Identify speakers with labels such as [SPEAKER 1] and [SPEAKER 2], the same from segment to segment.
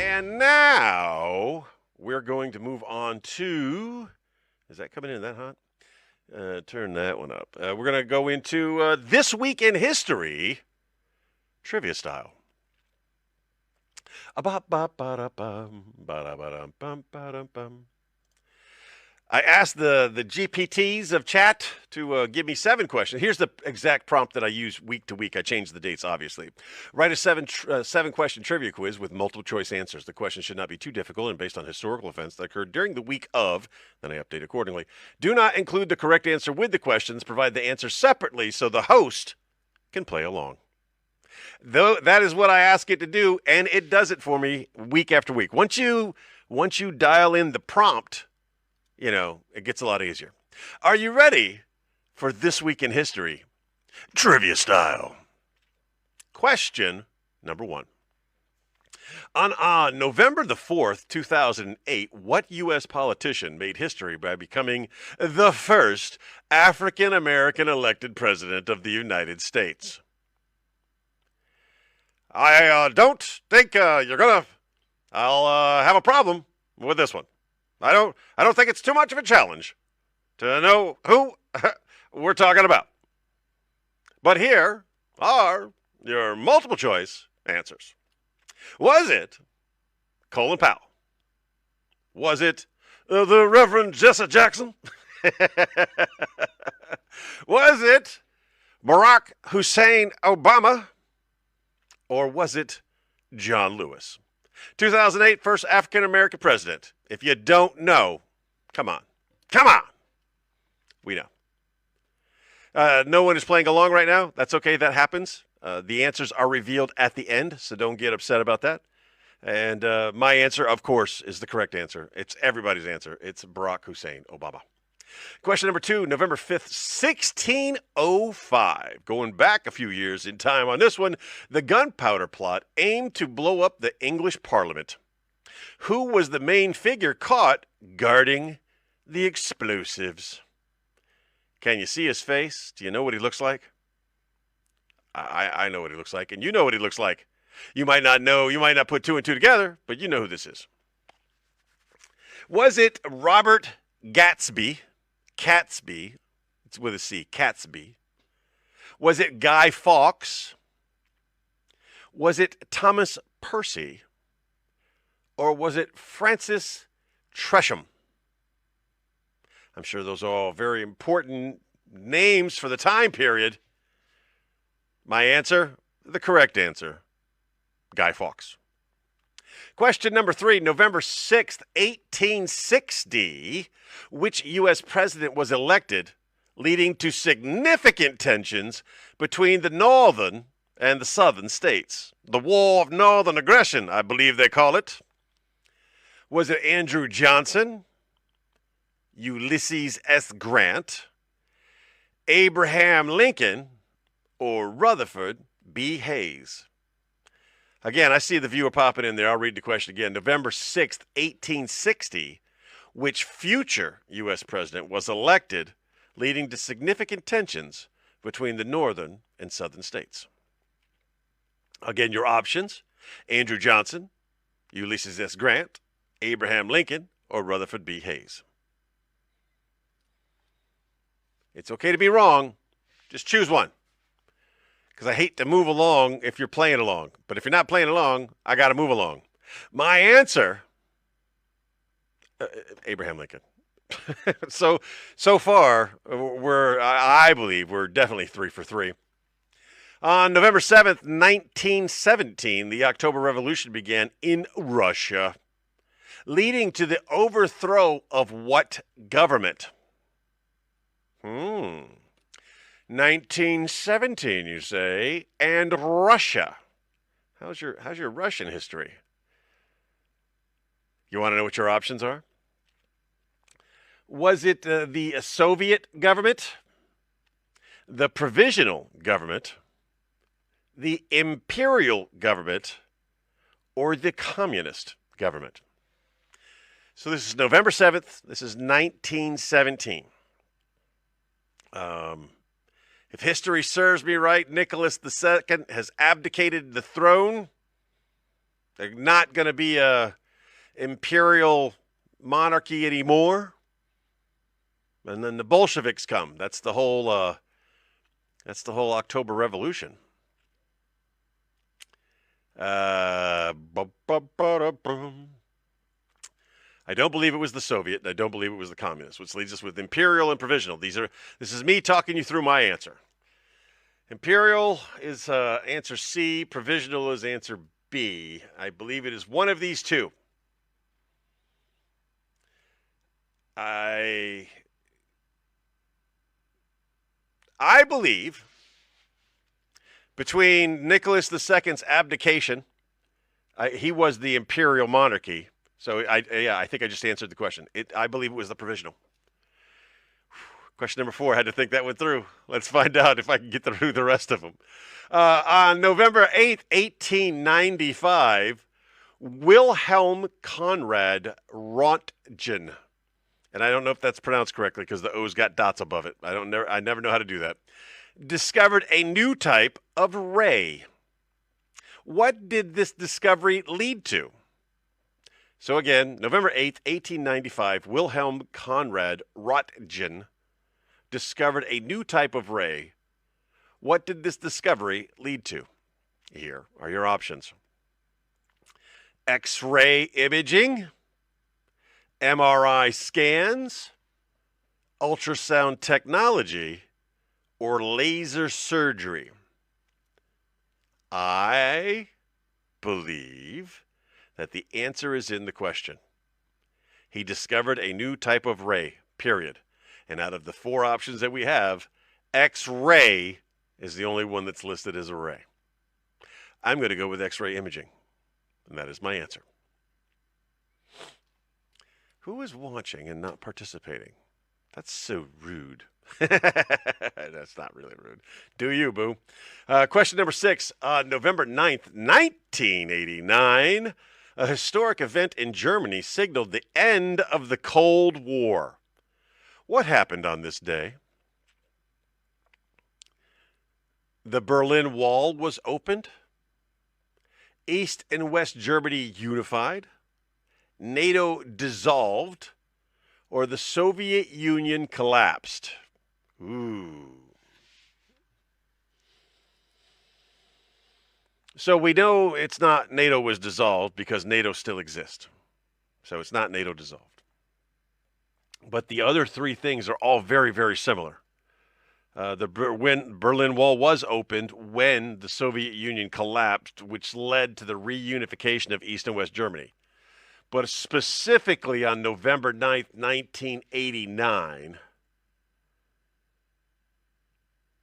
[SPEAKER 1] And now we're going to move on to, is that coming in that hot? Turn that one up. We're going to go into This Week in History, trivia style. I asked the GPTs of chat to give me 7 questions. Here's the exact prompt that I use week to week. I changed the dates, obviously. Write a 7-question trivia quiz with multiple choice answers. The questions should not be too difficult and based on historical events that occurred during the week of. Then I update accordingly. Do not include the correct answer with the questions. Provide the answer separately so the host can play along. Though that is what I ask it to do, and it does it for me week after week. Once you dial in the prompt, it gets a lot easier. Are you ready for This Week in History, trivia style? Question number 1. On November the 4th, 2008, what U.S. politician made history by becoming the first African-American elected president of the United States? I don't think I'll have a problem with this one. I don't think it's too much of a challenge to know who we're talking about. But here are your multiple choice answers. Was it Colin Powell? Was it the Reverend Jesse Jackson? Was it Barack Hussein Obama? Or was it John Lewis? 2008, first African-American president. If you don't know, come on. We know. No one is playing along right now. That's okay. That happens. The answers are revealed at the end, so don't get upset about that. And my answer, of course, is the correct answer. It's everybody's answer. It's Barack Hussein Obama. Question number 2, November 5th, 1605. Going back a few years in time on this one, the gunpowder plot aimed to blow up the English Parliament. Who was the main figure caught guarding the explosives? Can you see his face? Do you know what he looks like? I know what he looks like, and you know what he looks like. You might not know, you might not put 2 and 2 together, but you know who this is. Was it Robert Gatsby? Catsby, it's with a C, Catsby. Was it Guy Fawkes? Was it Thomas Percy? Or was it Francis Tresham? I'm sure those are all very important names for the time period. My answer, the correct answer, Guy Fawkes. Question number 3, November 6th, 1860. Which U.S. president was elected, leading to significant tensions between the northern and the southern states? The War of Northern Aggression, I believe they call it. Was it Andrew Johnson, Ulysses S. Grant, Abraham Lincoln, or Rutherford B. Hayes? Again, I see the viewer popping in there. I'll read the question again. November 6th, 1860. Which future U.S. president was elected, leading to significant tensions between the northern and southern states? Again, your options: Andrew Johnson, Ulysses S. Grant, Abraham Lincoln, or Rutherford B. Hayes. It's okay to be wrong. Just choose one. Because I hate to move along if you're playing along. But if you're not playing along, I got to move along. My answer, Abraham Lincoln. So far, I believe we're definitely 3 for 3. On November 7th, 1917, the October Revolution began in Russia, leading to the overthrow of what government? 1917, you say, and Russia. How's your Russian history? You want to know what your options are? Was it the Soviet government, the provisional government, the imperial government, or the communist government? So this is November 7th. This is 1917. If history serves me right, Nicholas II has abdicated the throne. They're not going to be a imperial monarchy anymore. And then the Bolsheviks come. That's the whole October Revolution. I don't believe it was the Soviet, and I don't believe it was the communists, which leaves us with imperial and provisional. This is me talking you through my answer. Imperial is answer C. Provisional is answer B. I believe it is one of these two. I believe between Nicholas II's abdication, he was the imperial monarchy. So I think I just answered the question. I believe it was the provisional. Question number 4, I had to think that one through. Let's find out if I can get through the rest of them. On November 8th, 1895, Wilhelm Conrad Rontgen, and I don't know if that's pronounced correctly because the O's got dots above it. I never know how to do that. Discovered a new type of ray. What did this discovery lead to? So again, November 8th, 1895, Wilhelm Conrad Rontgen discovered a new type of ray. What did this discovery lead to? Here are your options. X-ray imaging, MRI scans, ultrasound technology, or laser surgery. I believe that the answer is in the question. He discovered a new type of ray, period. And out of the 4 options that we have, X-ray is the only one that's listed as a ray. I'm going to go with X-ray imaging, and that is my answer. Who is watching and not participating? That's so rude. That's not really rude. Do you, boo? Question number 6. On November 9th, 1989, a historic event in Germany signaled the end of the Cold War. What happened on this day? The Berlin Wall was opened. East and West Germany unified. NATO dissolved. Or the Soviet Union collapsed. Ooh. So we know it's not NATO was dissolved because NATO still exists. So it's not NATO dissolved. But the other 3 things are all very, very similar. The Berlin Wall was opened when the Soviet Union collapsed, which led to the reunification of East and West Germany. But specifically on November 9th, 1989,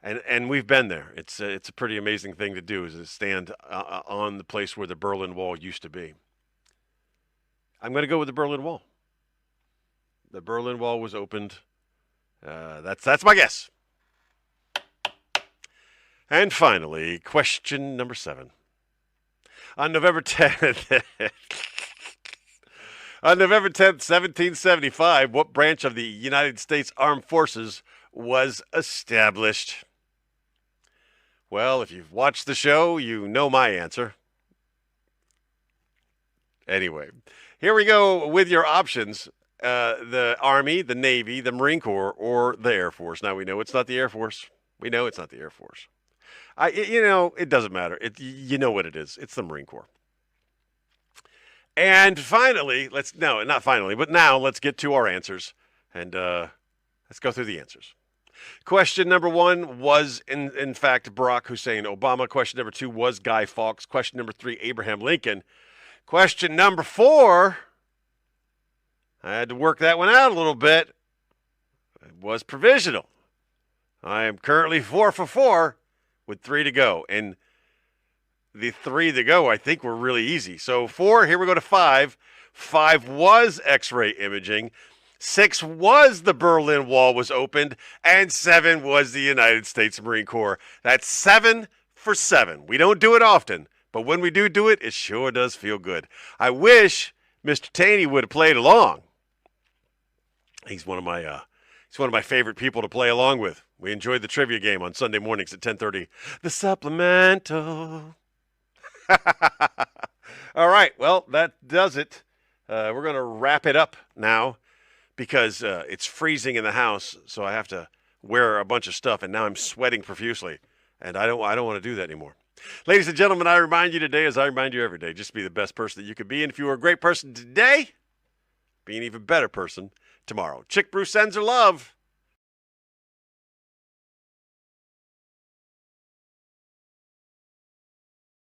[SPEAKER 1] and we've been there. It's a pretty amazing thing to do, is to stand on the place where the Berlin Wall used to be. I'm going to go with the Berlin Wall. The Berlin Wall was opened. That's my guess. And finally, question number 7. On November 10th, on November 10th, 1775, what branch of the United States Armed Forces was established? Well, if you've watched the show, you know my answer. Anyway, here we go with your options. The Army, the Navy, the Marine Corps, or the Air Force. Now we know it's not the Air Force. We know it's not the Air Force. It doesn't matter. You know what it is. It's the Marine Corps. And finally, now let's get to our answers. And let's go through the answers. Question number 1 was, in fact, Barack Hussein Obama. Question number 2 was Guy Fawkes. Question number 3, Abraham Lincoln. Question number 4, I had to work that one out a little bit. It was provisional. I am currently 4 for 4 with 3 to go. And the 3 to go, I think, were really easy. So 4, here we go to 5. 5 was X-ray imaging. 6 was the Berlin Wall was opened. And 7 was the United States Marine Corps. That's 7 for 7. We don't do it often, but when we do it, it sure does feel good. I wish Mr. Taney would have played along. He's one of my favorite people to play along with. We enjoyed the trivia game on Sunday mornings at 10:30. The Supplemental. All All right. Well, that does it. We're going to wrap it up now because it's freezing in the house, so I have to wear a bunch of stuff, and now I'm sweating profusely, and I don't want to do that anymore. Ladies and gentlemen, I remind you today, as I remind you every day, just be the best person that you could be, and if you were a great person today, be an even better person tomorrow. Chick Bruce sends her love.